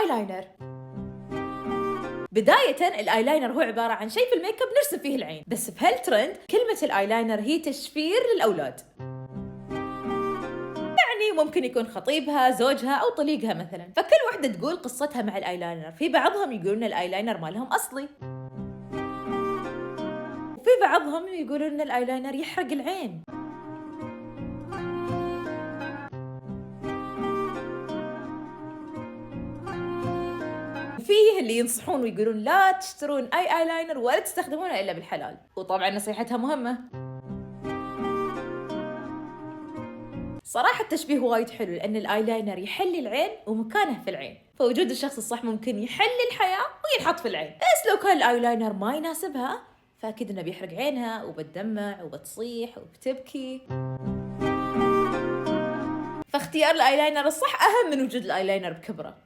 الايلاينر. بداية الايلاينر هو عبارة عن شيء في الميك اب نرسم فيه العين، بس بهالترند كلمة الايلاينر هي تشفير للأولاد. يعني ممكن يكون خطيبها، زوجها أو طليقها مثلا، فكل وحدة تقول قصتها مع الايلاينر. في بعضهم يقولون الايلاينر مالهم أصلي، وفي بعضهم يقولون ان الايلاينر يحرق العين. وفيه اللي ينصحون ويقولون لا تشترون اي ايلاينر ولا تستخدمونه الا بالحلال، وطبعا نصيحتها مهمة. صراحة التشبيه وايد حلو، لأن الآيلاينر يحلي العين ومكانه في العين، فوجود الشخص الصح ممكن يحلي الحياة وينحط في العين. بس لو كان الآيلاينر ما يناسبها فأكيد إنه بيحرق عينها وبتدمع وبتصيح وبتبكي. فاختيار الآيلاينر الصح أهم من وجود الآيلاينر بكبره.